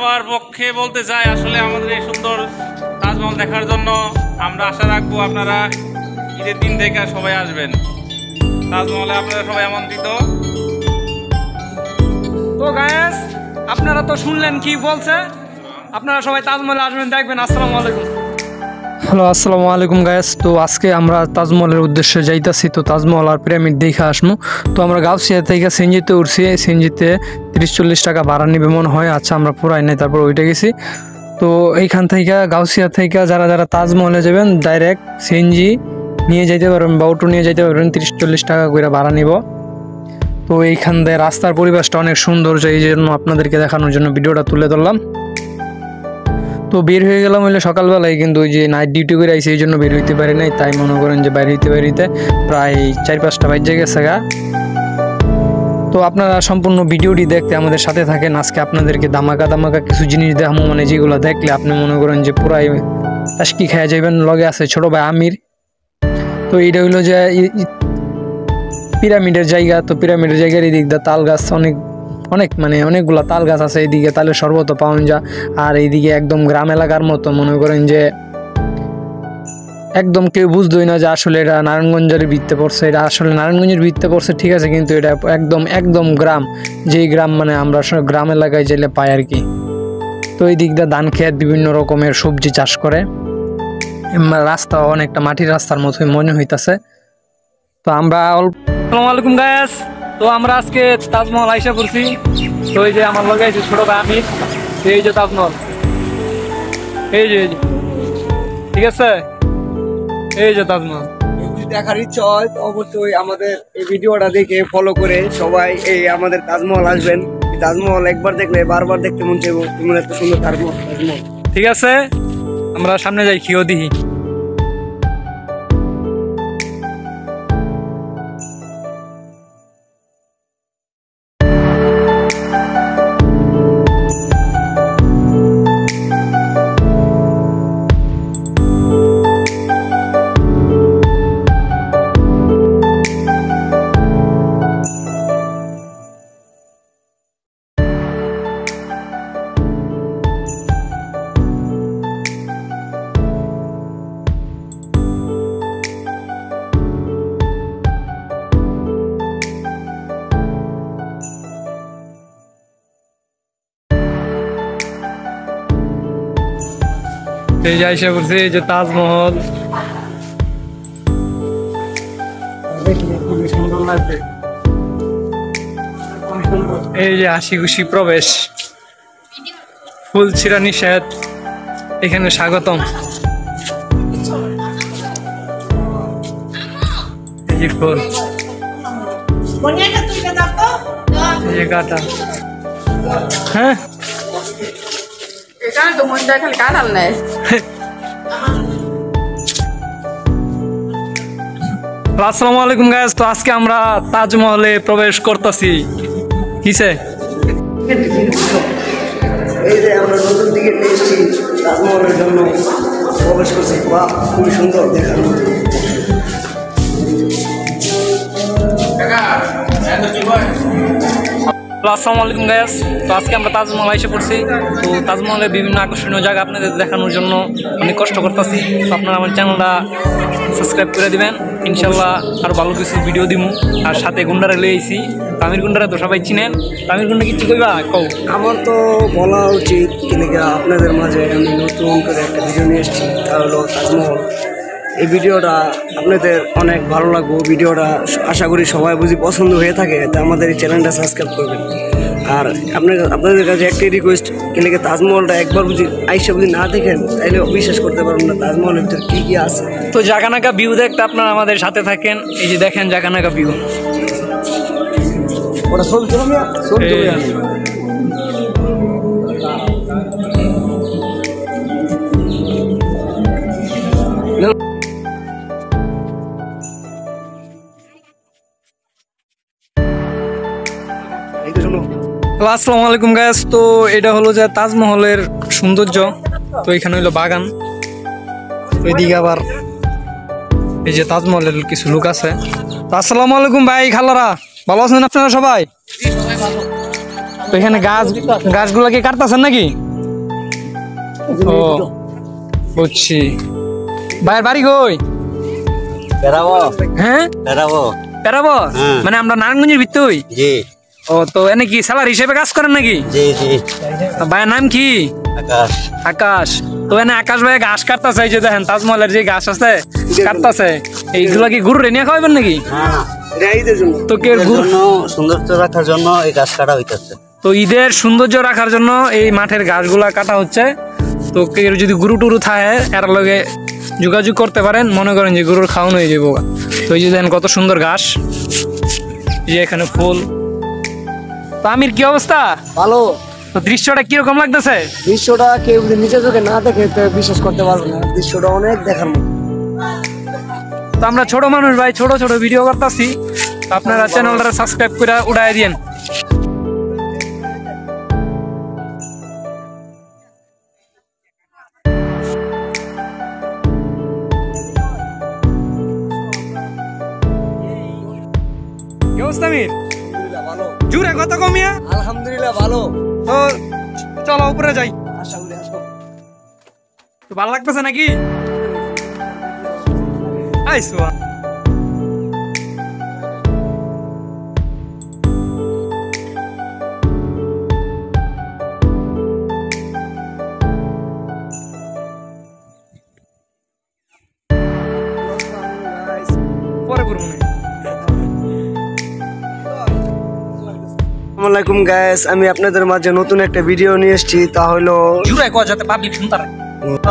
সবার পক্ষে বলতে চাই, আসলে আমাদের এই সুন্দর তাজমহল দেখার জন্য আমরা আশা রাখবো আপনারা ঈদের দিন থেকে সবাই আসবেন তাজমহলে, আপনারা সবাই আমন্ত্রিত। তো গায়েস আপনারা তো শুনলেন কি বলছে, আপনারা সবাই তাজমহলে আসবেন, দেখবেন। আসসালামু আলাইকুম। হ্যালো, আসসালামু আলাইকুম গায়েস। তো আজকে আমরা তাজমহলের উদ্দেশ্যে যাইতাছি। তো তাজমহল আর পিরামিড দেখে আসবো। তো আমরা গাউসিয়া থেকে সিএনজিতে উঠছি। সিএনজিতে 30-40 টাকা ভাড়া নিবে মনে হয়। আচ্ছা, আমরা পুরাই নাই, তারপর ওইটা গেছি। তো এইখান থেকে গাউসিয়া থেকে যারা যারা তাজমহলে যাবেন ডাইরেক্ট সিএনজি নিয়ে যাইতে পারবেন বা অটো নিয়ে যাইতে পারবেন। 30-40 টাকা করে ভাড়া নিব। তো এইখান দিয়ে রাস্তার পরিবেশটা অনেক সুন্দর, এই জন্য আপনাদেরকে দেখানোর জন্য ভিডিওটা তুলে ধরলাম। তো বের হয়ে গেলাম হইলে সকালবেলায়, কিন্তু ওই যে নাইট ডিউটি করে আইসি এই জন্য বের হইতে পারি নাই। তাই মনে করেন যে বাইরে হইতে প্রায় 4-5টা বাজে গেছে গা। তো আপনারা সম্পূর্ণ ভিডিওটি দেখতে আমাদের সাথে থাকেন। আজকে আপনাদেরকে দামাকা কিছু জিনিস দেখাবো, মানে যেগুলো দেখলে আপনি মনে করেন যে পুরাই আজকি খেয়ে যাবেন। লগে আছে ছোট ভাই আমির। তো এইটা হইলো যে পিরামিডের জায়গা। তো পিরামিডের জায়গার এই দিক দিয়ে তাল গাছ অনেকগুলা তাল গাছ আছে এইদিকে, তালের শরবত পাওয়া যায়। আর এইদিকে একদম গ্রাম এলাকার মতো, মনে করেন যে একদম কেউ বুঝতোই না যে আসলে এটা নারায়ণগঞ্জের ভিত্তে পড়ছে। এটা আসলে নারায়ণগঞ্জের ভিত্তে পড়ছে, ঠিক আছে, কিন্তু এটা একদম গ্রাম। যেই গ্রাম মানে আমরা গ্রাম এলাকায় যেলে পাই আর কি। তো এই দিক দিয়ে ধান খেত, বিভিন্ন রকমের সবজি চাষ করে। রাস্তা অনেকটা মাটির রাস্তার মতোই মনে হইতাছে। তো আমরা আসসালামু আলাইকুম গায়েস। তো আমরা আজকে তাজমহল আইসা করছি। তো এই যে আমার লগে আছে ছোট ভাই আমির। এই যে তাজমহল, এই যে ঠিক আছে, এই যে তাজমহল। দেখার ইচ্ছা হয় তো অবশ্যই আমাদের এই ভিডিওটা দেখে ফলো করে সবাই এই আমাদের তাজমহল আসবেন। তাজমহল একবার দেখলে বারবার দেখতে মন চাইবো, এমন এত সুন্দর তাজমহল। ঠিক আছে, আমরা সামনে যাই, খেয়েও দেখি। এই যে আইসা করছে, এই যে তাজমহল। এই যে হাসি খুশি প্রবেশ, ফুল ছিঁড়া নিষেধ, এখানে স্বাগতম। এই যে ফুল, এই যে কাটা। হ্যাঁ, আসসালামু আলাইকুম গাইস। তো আজকে আমরা তাজমহলে প্রবেশ করতেছি। কিসে এই যে আমরা নতুন দিকে এসেছি তাজমহলের জন্য প্রবেশ করছি। বাহ, খুবই সুন্দর দেখার মতো। আসসালামু আলাইকুম গাইস। তো আজকে আমরা তাজমহল এসে পড়ছি। তো তাজমহলের বিভিন্ন আকর্ষণীয় জায়গা আপনাদের দেখানোর জন্য অনেক কষ্ট করতেছি। তো আপনারা আমার চ্যানেলটা সাবস্ক্রাইব করে দিবেন। ইনশাল্লাহ আরও ভালো কিছু ভিডিও দিব। আর সাথে গুন্ডারে লয়ে আইছি। তামির গুন্ডারা তো সবাই চিনেন। তামির গুন্ডা কি কইবা কও? আমার তো বলা উচিত, কিন্তু আপনাদের মাঝে আমি নতুন করে একটা ভিডিও নিয়ে এসেছি, তা হলো তাজমহল। এই ভিডিওটা আপনাদের অনেক ভালো লাগবে। ভিডিওটা আশা করি সবাই বুঝি পছন্দ হয়ে থাকে, তো আমাদের এই চ্যানেলটা সাবস্ক্রাইব করবেন। আর আপনাদের কাছে একটাই রিকোয়েস্ট, কিন্তু তাজমহলটা একবার বুঝি আইসা বুঝি না দেখেন তাইলে বিশ্বাস করতে পারবেন না তাজমহলের ভিতরে কী কী আছে। তো জাগানাকা ভিউ দেখতে আপনারা আমাদের সাথে থাকেন। এই যে দেখেন জাগানাকা ভিউ। ওটা চলছে না, চলছে। আসসালামু আলাইকুম গাইস। তো এটা হলো যে তাজমহলের সৌন্দর্য। তো এখানে হইলো বাগান, ওইদিকে আবার এই যে তাজমহলের কিছু লোক আছে। তো আসসালামু আলাইকুম ভাই খালারা, ভালো আছেন আপনারা সবাই? তো এখানে গাছগুলা কি কাটতেছেন নাকি? ও বুঝছি। ভাইয়ের বাড়ি কই? হ্যাঁ পেরাবো, মানে আমরা নারায়ণগঞ্জের ভিতর। ও তো এনে কি স্যালারি হিসেবে কাজ করেন নাকি? ভাইয়ের নাম কি? আকাশ। তো এনে আকাশ ভাই ঘাস কাটতেছে, এই যে দেখেন তাজমহলের যে ঘাস আছে কাটতেছে, এইগুলা কি গরু রেনিয়া খাওয়াবেন নাকি? তো কে সৌন্দর্য রাখার জন্য এই গাছ কাটা হইতেছে। তো ঈদের সৌন্দর্য রাখার জন্য এই মাঠের ঘাসগুলা কাটা হচ্ছে। তো কেউ যদি গরু টুরু থাকে এর লগে যোগাযোগ করতে পারেন, মনে করেন যে গরুর খাওয়ানো হয়ে যাবো। তো এই যে দেখেন কত সুন্দর ঘাস, এই যে এখানে ফুল। তো আমির কি অবস্থা? ভালো। তো দৃশ্যটা কিরকম লাগতেছে? দৃশ্যটা কেউ যদি নিজের চোখে না দেখে তো বিশ্বাস করতে পারবে না, দৃশ্যটা অনেক দেখার মতো। তো আমরা ছোট মানুষ ভাই, ছোট ছোট ভিডিও করতেছি, আপনারা চ্যানেলটা সাবস্ক্রাইব করে উড়াই দিয়েন। কি অবস্থা আমির? ভালো। জুড়ে কত কমিয়া? আলহামদুলিল্লাহ ভালো। তো চলো উপরে যাই। আশা করি আসবো। তো ভালো লাগতেছে নাকি? আইসো পরে করবো না। আসসালামু আলাইকুম গাইস, আমি আপনাদের মাঝে নতুন একটা ভিডিও নিয়ে এসেছি। তা হলো জুড়ে কো যাতে পাবলিক শুনতে পারে।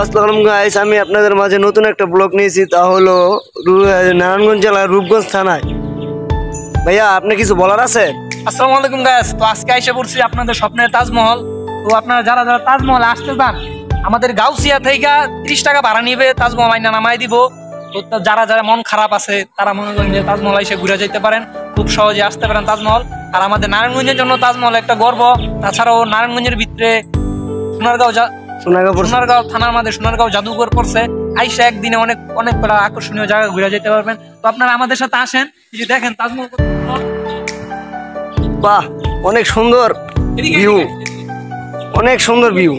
আসসালামু গাইস, আমি আপনাদের মাঝে নতুন একটা ব্লগ নিয়েছি। তা হলো নারায়ণগঞ্জ জেলার রূপগঞ্জ থানায়। ভাইয়া আপনি কিছু বলার আছে? আসসালামু আলাইকুম গাইস, তো আজকে এসে পড়ছি আপনাদের স্বপ্নের তাজমহল। তো আপনারা যারা যারা তাজমহল আসতে চান, আমাদের গাউসিয়া থেকে 30 টাকা ভাড়া নিবে, তাজমহল আইনা নামাই দিব। তো যারা যারা মন খারাপ আছে তারা মনে করেন যে তাজমহল এসে ঘুরে যেতে পারেন, খুব সহজে আসতে পারেন তাজমহল। আর আমাদের নারায়ণগঞ্জের জন্য তাজমহল একটা গর্ব। তাছাড়াও নারায়ণগঞ্জের ভিতরে সোনারগাঁও থানার মধ্যে সোনারগাঁও জাদুঘর পড়ছে, আইসা একদিনে অনেক অনেক আকর্ষণীয় জায়গা ঘুরে যেতে পারবেন। তো আপনারা আমাদের সাথে আসেন, এই যে দেখেন তাজমহল। বাহ, অনেক সুন্দর ভিউ, অনেক সুন্দর ভিউ।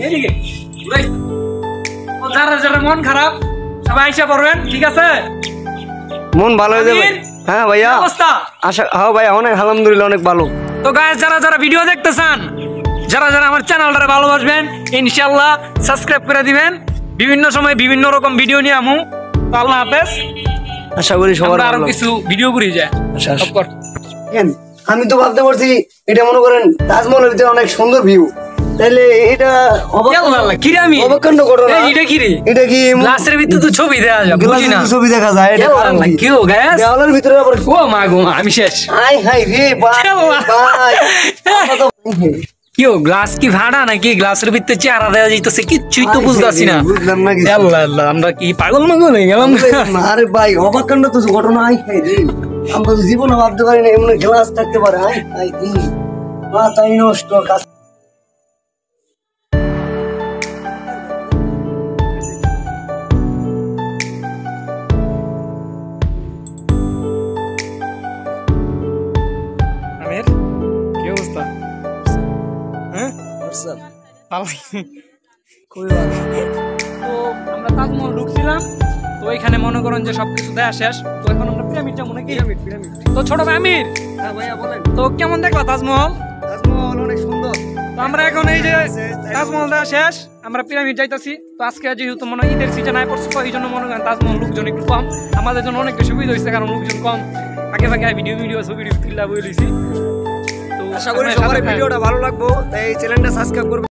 যারা যারা মন খারাপ সবাই আইসা পড়বেন, ঠিক আছে? মন ভালো হয়ে যাবে। হ্যাঁ ভাইয়া, অবস্থা আশা হ্যাঁ ভাইয়া অনেক আলহামদুলিল্লাহ অনেক ভালো। তো গাইস, যারা যারা ভিডিও দেখতে চান, যারা যারা আমার চ্যানেলটা ভালোবাসবেন, ইনশাআল্লাহ সাবস্ক্রাইব করে দিবেন। বিভিন্ন সময় বিভিন্ন রকম ভিডিও নিয়ে আমু। তো আল্লাহ হাফেজ। আশা করি সবার আরো কিছু ভিডিও করি যায়। আমি তো ভাবতে পারছি এটা মনে করেন তাজমহলের ভিতরে অনেক সুন্দর ভিউ, তাহলে এটা অবাককাণ্ড ঘটনা। এটা কি গ্লাসের ভিতরে তো ছবি দেখা যায়, বুঝি না ছবি দেখা যায়? এটা কি ও গাইস, দেওয়ালের ভিতরে আবার ও মা গো আমি শেষ। আই হাই রে ভাই, কি ও গ্লাস কি ভাড়া নাকি? গ্লাসের ভিতরে চেহারা দেওয়া যাইতেছে, কিচ্ছুই তো বুঝতাছি না। বুঝলাম না। আল্লাহ আল্লাহ, আমরা কি পাগল মাগল হয়ে গেলাম? আরে ভাই অবাককাণ্ড তো ঘটনা। আই হাই রে, আমরা তো জীবনে ভাবতে পারি না এমন গ্লাস থাকতে পারে। আই হাই রে, মাথায় নষ্ট। আমির কি অবস্থা? হ্যাঁ খুবই ভালো। তো আমরা তাজমহল ঢুকছিলাম, তো এখানে মনে করেন যে সবকিছু দেয়া শেষ। তো এখন আমরা পিরামিড যাবো নাকি? তো ছোট ভাই আমির, হ্যাঁ ভাইয়া বলেন। তো কেমন দেখলা তাজমহল? তাজমহল অনেক সুন্দর। তো আমরা এখন এই যে তাজমহল দেওয়া শেষ, আমরা পিরামিড যাইতাছি। তো আজকে যেহেতু মনে হয় ঈদের সিজন আয় পড়ছে, তো এই জন্য মনে করেন তাজমহল লোকজন একটু কম। আমাদের জন্য অনেক সুবিধা হয়েছে, কারণ লোকজন কম। আগে ভিডিও ছবি তুলা বই লইছি। তো আশা করি সবার ভিডিওটা ভালো লাগবে, তাই চ্যানেলটা সাবস্ক্রাইব করবেন।